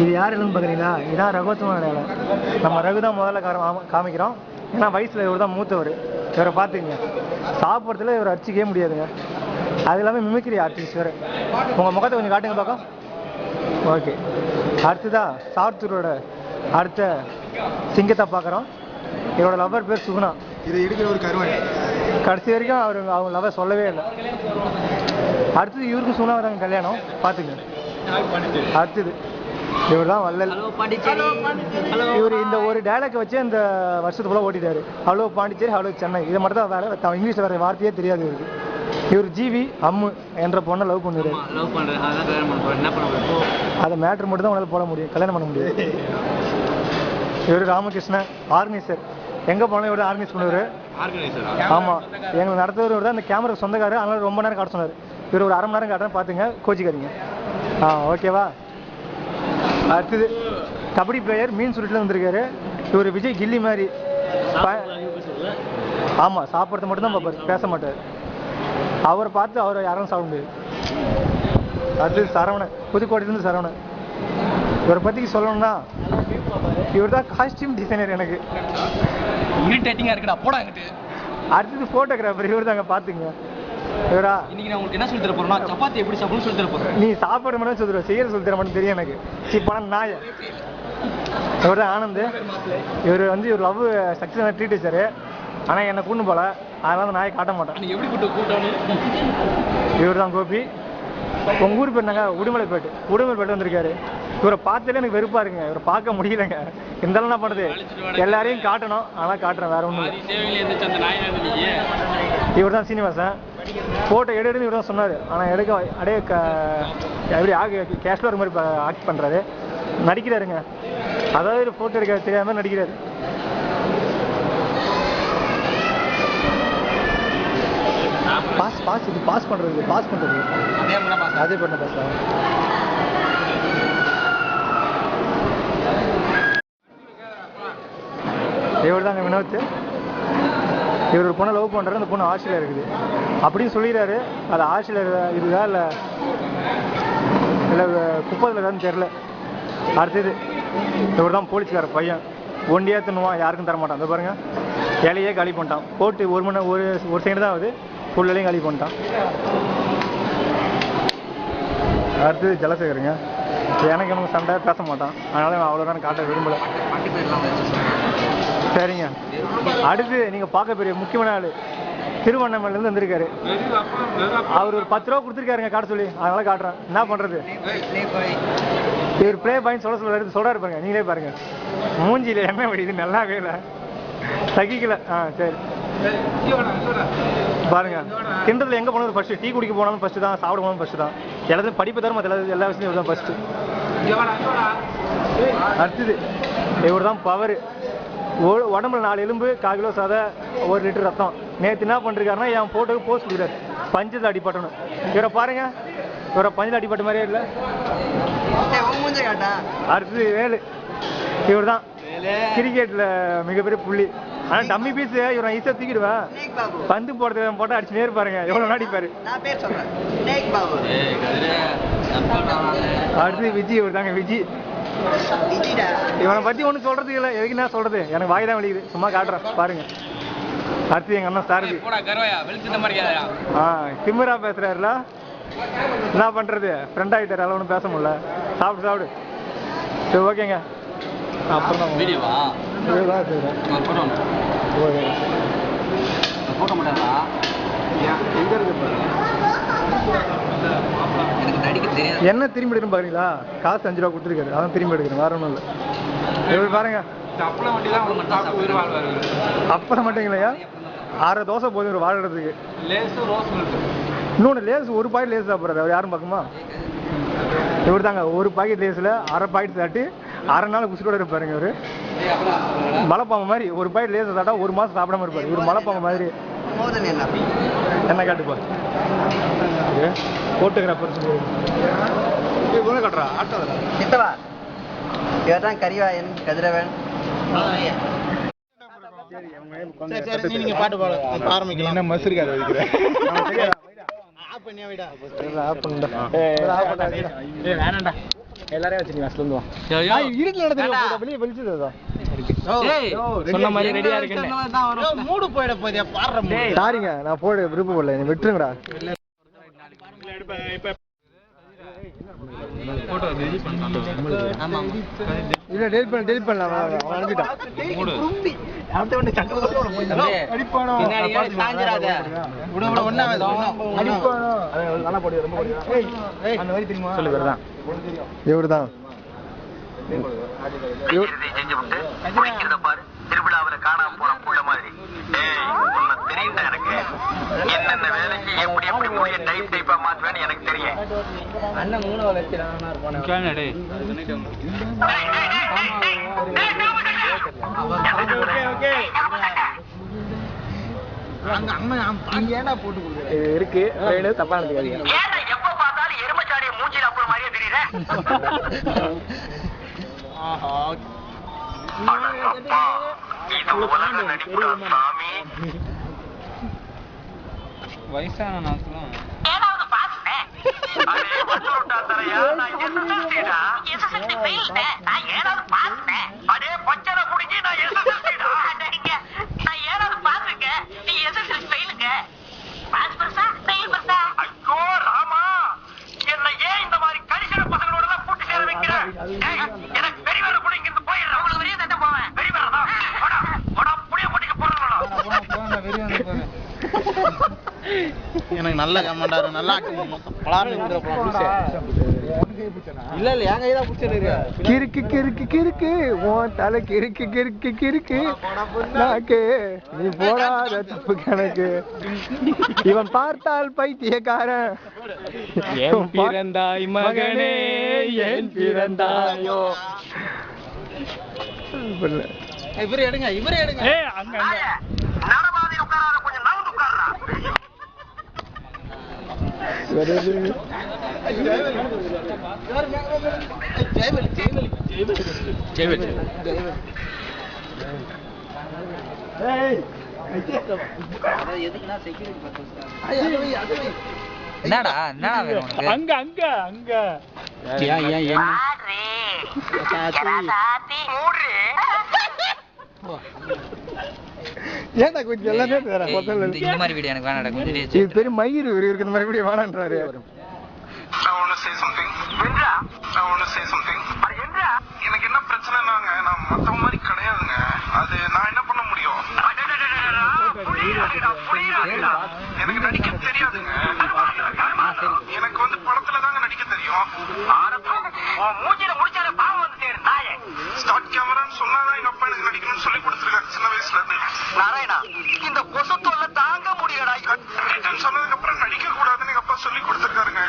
இது யார் இல்லைன்னு பார்க்குறீங்களா? இதான் ரகுவத்தமான அடையாளம். நம்ம ரகு தான் முதல்ல காமிக்கிறோம். ஏன்னா வயசில் இவர் தான் மூத்தவர். இவரை பார்த்துக்குங்க. சாப்பிட்றதுல இவர் அடிச்சிக்கவே முடியாதுங்க. அது இல்லாமல் மிமிக்ரி ஆர்டிஸ்ட் வேறு. உங்கள் முகத்தை கொஞ்சம் காட்டுங்க பார்க்க. ஓகே, அடுத்ததான் சார்த்தூரோட அடுத்த சிங்கத்தை பார்க்குறோம். இவரோட லவ்வர் பேர் சுகுணா. இதை எடுக்கிற ஒரு கருவாடி. கடைசி வரைக்கும் அவங்க லவ்வர் சொல்லவே இல்லை. அடுத்தது இவருக்கும் சுகுணா தாங்க கல்யாணம். பார்த்துங்க. அடுத்தது இவர் தான் வள்ளல். இவர் இந்த ஒரு டைலாக் வச்சு இந்த வருஷத்துக்குள்ள ஓட்டிட்டாரு. Hello Pondicherry, hello Chennai. இதை மட்டும் தான் வேற இங்கிலீஷில் வேற வார்த்தையே தெரியாது இவருக்கு. இவர் ஜிவி அம்மு என்ற பொண்ணை லவ் பண்ணுறாரு. அதை மேட்ரு மட்டும் தான் உங்களால் போட முடியும், கல்யாணம் பண்ண முடியாது. இவர் ராமகிருஷ்ணன் ஆர்கனைசர். எங்கே போனாலும் இவர் ஆர்கனைஸ் பண்ணுவார். ஆமாம், எங்களுக்கு நடத்துவர் தான். அந்த கேமரா சொந்தக்காரர். அதனால ரொம்ப நேரம் காட்ட சொன்னார். இவர் ஒரு 1/2 மணி நேரம் காட்டுறேன், பார்த்துங்க, கோச்சிக்காதீங்க. ஓகேவா? அடுத்தது கபடி பிளேயர், மீன் சுருட்டில் வந்திருக்காரு. இவர் விஜய் கில்லி மாதிரி. ஆமாம், சாப்பிட்றது மட்டும் தான் பார்ப்பார், பேச மாட்டார். அவரை பார்த்து அவரை யாரும் சாப்பிட முடியாது. அடுத்தது சரவணன், புதுக்கோட்டையிலேருந்து சரவணன். இவரை பற்றிக்கு சொல்லணும்னா இவர் தான் காஸ்டியூம் டிசைனர். எனக்கு அடுத்தது ஃபோட்டோகிராஃபர். இவர் தாங்க, பார்த்துங்க. இவரா இன்னைக்கு நான் உங்களுக்கு என்ன சொல்லி தர போறேன்னா, சப்பாத்தி எப்படி சாப்பிடணும்னு சொல்லி தர போறேன். நீ சாப்பாடு மட்டும் சொல்லுற, செய்யற சொல்லி தர மட்டும் தெரியும் எனக்கு. பணம் நாய. இவர் தான் ஆனந்த். இவர் வந்து இவர் லவ் சக்ஸஸ் ட்ரீட் வச்சாரு. ஆனால் என்னை கூண்டு போல, அதனால நாயை காட்ட மாட்டேன். எப்படி கூப்பிட்டு? இவர் தான் கோபி. உங்கள் ஊர் பேர் நாங்க உடுமலைப்பேட்டு. உடுமலைப்பேட்டு வந்திருக்காரு. இவரை பார்த்தாலே எனக்கு வெறுப்பா இருக்குங்க. இவரை பார்க்க முடியலைங்க. இருந்தாலும் என்ன பண்ணுறது, எல்லாரையும் காட்டணும். ஆனால் காட்டுறேன், வேற ஒன்றும் இல்லை. இவர் தான் சீனிவாசன். ஃபோட்டோ எடுன்னு இவர் தான் சொன்னார். ஆனால் எடுக்க அப்படியே எப்படி கேஷ்லர் மாதிரி ஆக்ட் பண்ணுறாரு, நடிக்கிறாருங்க. அதாவது ஃபோட்டோ எடுக்க தெரியாம நடிக்கிறாரு. பாஸ் பண்ணுறது அதே பண்ண பாஸ். இவர் தாங்க வினோத். இவர் ஒரு பொண்ணை லவ் பண்ணுறாரு. அந்த பொண்ணு ஆஸ்திரேலியா இருக்குது அப்படின்னு சொல்லிடுறாரு. அது ஆஸ்திரேலியா இருக்குதா இல்லை குப்பத்தில் இருக்கான்னு தெரில. அடுத்தது இவர் தான் போலீஸ்கார பையன். ஒண்டியாக தின்னுவான், யாருக்கும் தரமாட்டான். அந்த பாருங்க, இலையே காலி பண்ணிட்டான். போட்டு ஒரு செகண்ட் தான் ஆகுது, ஃபுல்லையும் காலி பண்ணிட்டான். அடுத்தது ஜலசேகருங்க. எனக்கு எனக்கு சண்டை, பேச மாட்டான். அதனால அவ்வளோ நேரம் காட்ட விரும்பலை. சரிங்க. அடுத்து நீங்கள் பார்க்க பெரிய முக்கியமான ஆள் திருவண்ணாமலையிலேருந்து வந்திருக்காரு. அவர் ஒரு 10 ரூபா கொடுத்துருக்காருங்க காட்ட சொல்லி, அதனால காட்டுறேன். என்ன பண்ணுறது, இவர் ப்ளே பாயிண்ட் சொல்கிறாரு பாருங்க. நீங்களே பாருங்க, மூஞ்சியில் என்ன வடிது, நல்லாவே இல்லை, சகிக்கல. சரி பாருங்க. கிண்டத்தில் எங்கே போனாலும் ஃபஸ்ட்டு, டீ குடிக்க போனாலும் ஃபஸ்ட்டு தான், சாப்பிட போனாலும் ஃபஸ்ட்டு தான். எல்லாத்தையும் படிப்பு தரும், மற்ற எல்லா விஷயத்தையும் இவர் தான் ஃபஸ்ட்டு. அடுத்தது இவர் தான் பவர். உடம்புல 4 எலும்பு, 1/4 கிலோ சாதை, 1 லிட்டர் ரத்தம். நேற்று என்ன பண்ணிருக்காருன்னா, என் போட்டோக்கு போஸ்ட் கொடுக்குறாரு, பஞ்சத்தில் அடிப்பட்டணும். இவரை பாருங்க, இவரை பஞ்சில் அடிப்பட்ட மாதிரியே இல்லை. அடுத்தது வேலு. இவர் தான் கிரிக்கெட்டில் மிகப்பெரிய புள்ளி. ஆனால் டம்மி பீஸ் இவரை ஈஸியாக தூக்கிடுவேன். பந்து போடுறது போட்டால் அடிச்சுனே இருப்பாருங்க, எவ்வளோ அடிப்பாரு. அடுத்தது விஜய். இவர் தாங்க விஜய். இவனை பற்றி ஒன்றும் சொல்கிறதுக்கு இல்லை. எதுக்கு என்ன சொல்கிறது, எனக்கு வாய் தான் வலிக்குது, சும்மா காட்டுறேன் பாருங்க. அடுத்து எங்கள் அண்ணன் சாரதி. திமிரா பேசுகிறாருல, என்ன பண்ணுறது, ஃப்ரெண்ட் ஆகிட்டார், அதெல்லாம் ஒன்றும் பேச முடியல. சாப்பிடு. சரி ஓகேங்க. அப்புறம் தான் என்ன திரும்பி எடுக்கணும் பாருங்களா. காசு 5 ரூபா கொடுத்துருக்காரு, அதான் திரும்பி எடுக்கணும், வேற ஒன்றும் இல்லை. எப்படி பாருங்க, அப்பளம் மட்டுங்களா, 6 தோசை போதும் ஒரு வாழ்றதுக்கு. இன்னொன்று லேஸ், ஒரு பாக்கெட் லேஸ் சாப்பிட்றாரு, அவர் யாரும் பார்க்குமா. இவர் தாங்க ஒரு பாக்கெட் லேஸில் 1/2 பாக்கெட் சாப்பிட்டு 1/2 நாள் குசிட்டோட இருப்பாருங்க. இவர் மலைப்பாம்பு மாதிரி, ஒரு பாக்கெட் லேஸை சாப்பிட்டா 1 மாதம் சாப்பிடாம இருப்பார். இவர் மலைப்பாம்பு மாதிரி. என்ன காட்டுப்பா, போட்டோகிராஃபர் காட்டுறா ஆட்டோவா. இவர் தான் கரிவாயன் கதிரவன். பாட்டு பாட ஆரம்பிக்கலாம். என்ன மசுருக்காரு வேணாண்டா. எல்லாரையும் வச்சிருக்கீங்க ஸ்லந்து வா ஐயோ. இருட்டுல நடந்துருக்கு வெளியே வெளிச்சது சொன்ன மாதிரி ரெடியா இருக்கேன் மூடு போயிட போதே பாடுற சாரிங்க நான் போட விருப்பப்படல என்னை விட்டுருங்கடா இல்ல டெலிட் பண்ணலாம் அவன் அனுப்பிட்டான் இவருதான் திருவிழாவில காணாம போன புள்ள மாதிரி தெரியும் எனக்கு என்னென்ன வேலைக்கு எப்படி எப்படி முடிய டைப் டைப்பா மாத்துவேன்னு எனக்கு தெரியும் அண்ணன் 3 ஏன்னா போட்டு இருக்கு தப்பா நினைக்காதீங்க எப்ப பார்த்தாலும் எருமச்சாடிய மூஞ்சில அப்புறம் மாதிரியே தெரியல வயசான நாட்களும் எனக்கு பெரிய வேலை கூட இங்க இருந்து போயிடுறேன் உங்களுக்கு வெளியே தட்ட போவேன் பெரிய வேலை தான் புடிய போட்டிக்கு போறேன் எனக்கு நல்ல கமெண்டாரு நல்லா இல்ல இல்ல என் கையில பிடிச்சிருக்கு கிறுக்கு கிறுக்கு கிறுக்கு உன் தலை கிறுக்கு கிறுக்கு கிறுக்கு நாக்கு நீ போடாத தப்பு கணக்கு இவன் பார்த்தால் பைத்தியக்காரன் ஏன் பிறந்தாய் மகனே ஏன் பிறந்தாயோ இவரே எடுங்க அங்க நடவாதி உட்காராத கொஞ்சம் நவுந்து உட்கார்றா என்னடா வேணும் உனக்கு அங்க அங்க அங்க ஏன்டா கொஞ்சம் எல்லாமே வேற இந்த மாதிரி வீடியோ எனக்கு வேணாடா கொஞ்சம் இது பெரிய மயிர் இருக்கிற மாதிரி வீடியோ வேணான்றாரு எனக்கு என்ன பிரச்சனைனாங்க நான் மத்தவங்க மாதிரி கிடையாதுங்க அது நான் என்ன பண்ண முடியும் எனக்கு நடிக்க தெரியாதுங்க எனக்கு வந்து படத்துல தாங்க நடிக்க தெரியும் மூஞ்சில முடிச்சாலே பாவம் வந்து ஸ்டார்ட் கேமரான்னு சொன்னாதான் எங்க அப்பா எனக்கு நடிக்கணும்னு சொல்லி கொடுத்துருக்காரு சின்ன வயசுல இருந்து நாராயணா இந்த கொசு தொல்லை தாங்க முடியடா சொன்னதுக்கு அப்புறம் நடிக்க கூடாதுன்னு எங்க அப்பா சொல்லி கொடுத்துருக்காருங்க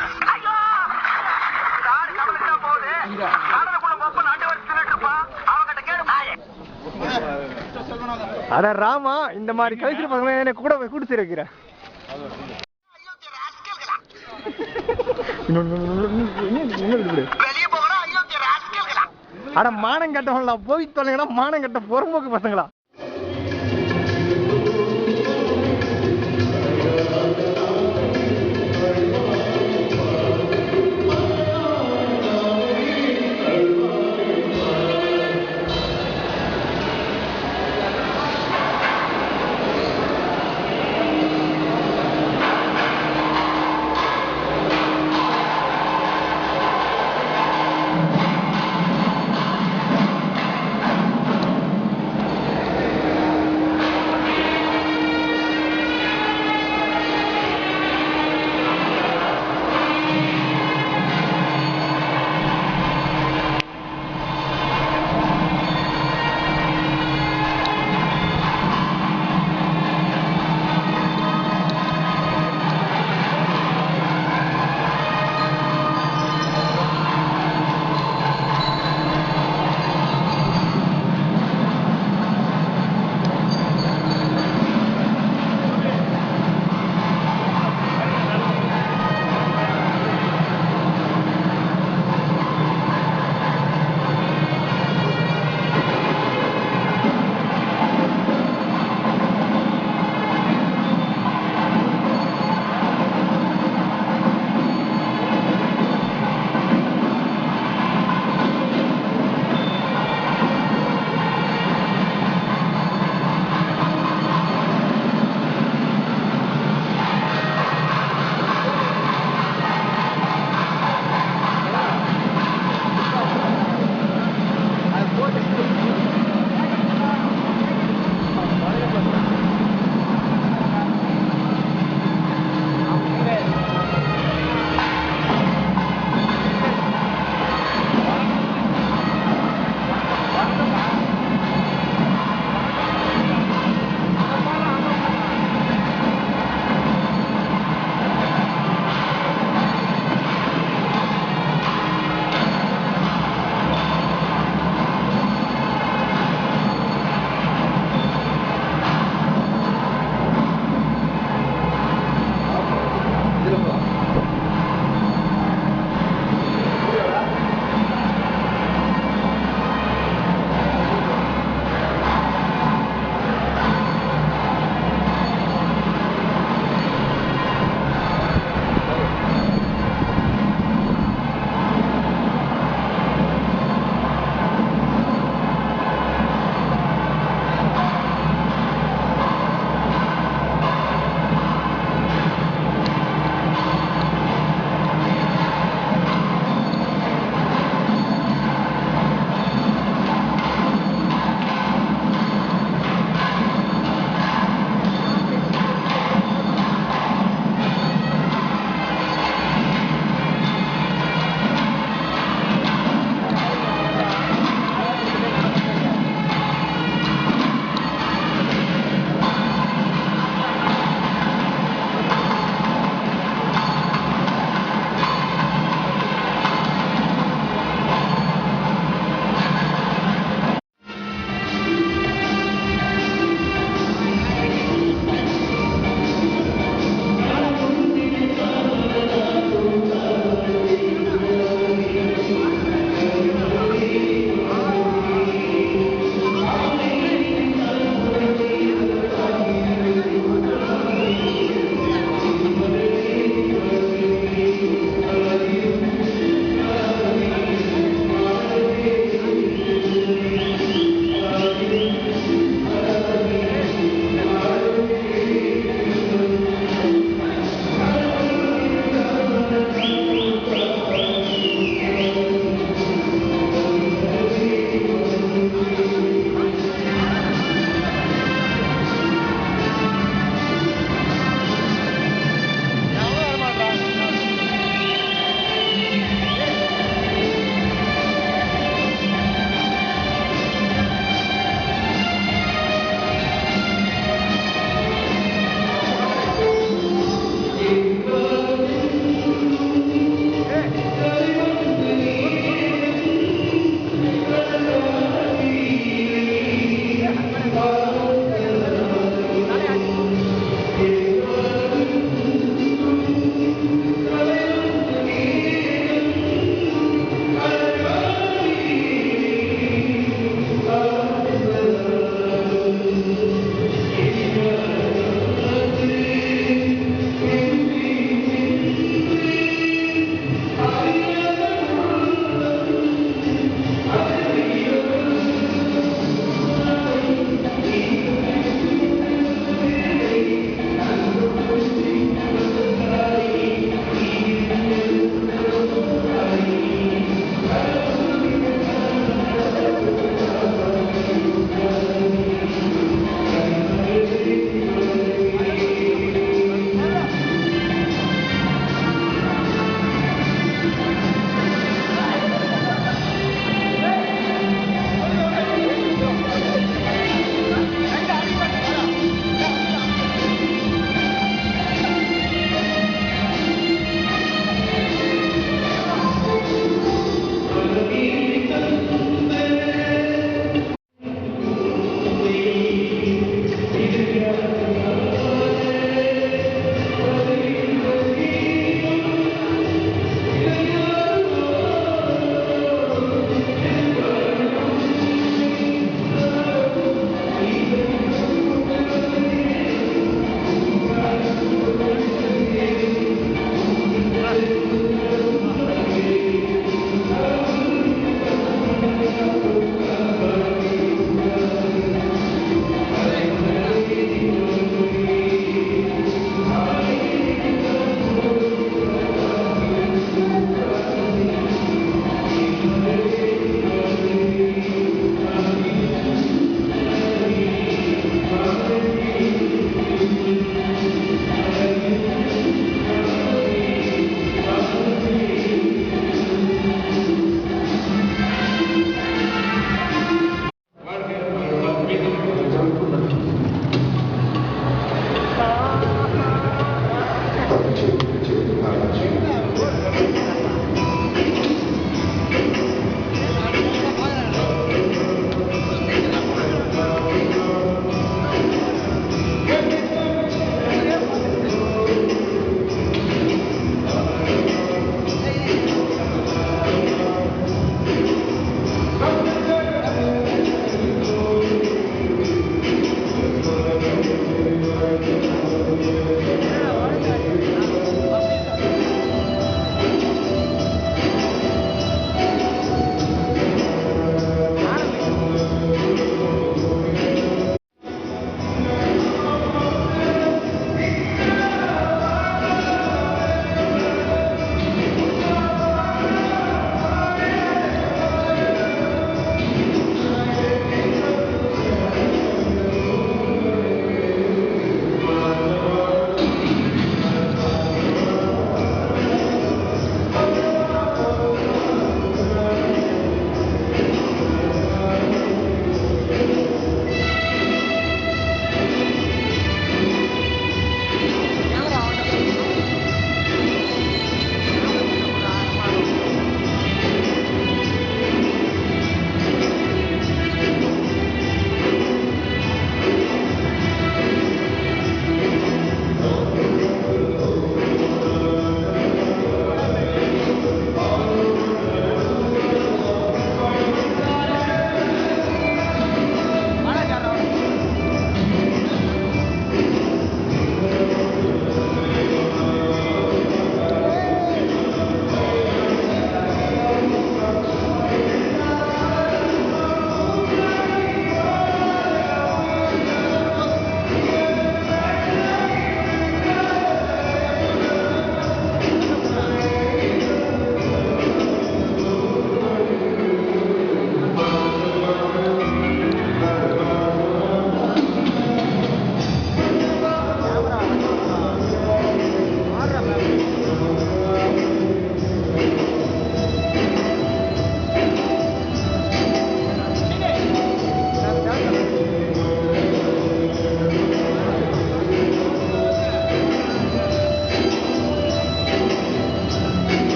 அட ராமா இந்த மாதிரி கழிச்சு பசங்க என்ன கூட கூட்டு இருக்கிற அட மானம் கட்டவங்களா போய் தொலைங்கடா மானம் கட்ட புறம்போக்கு பசங்களா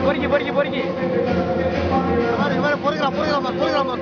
பொறுக்கி பொறுக்கி பொறுக்கி பொறுக்கலாம்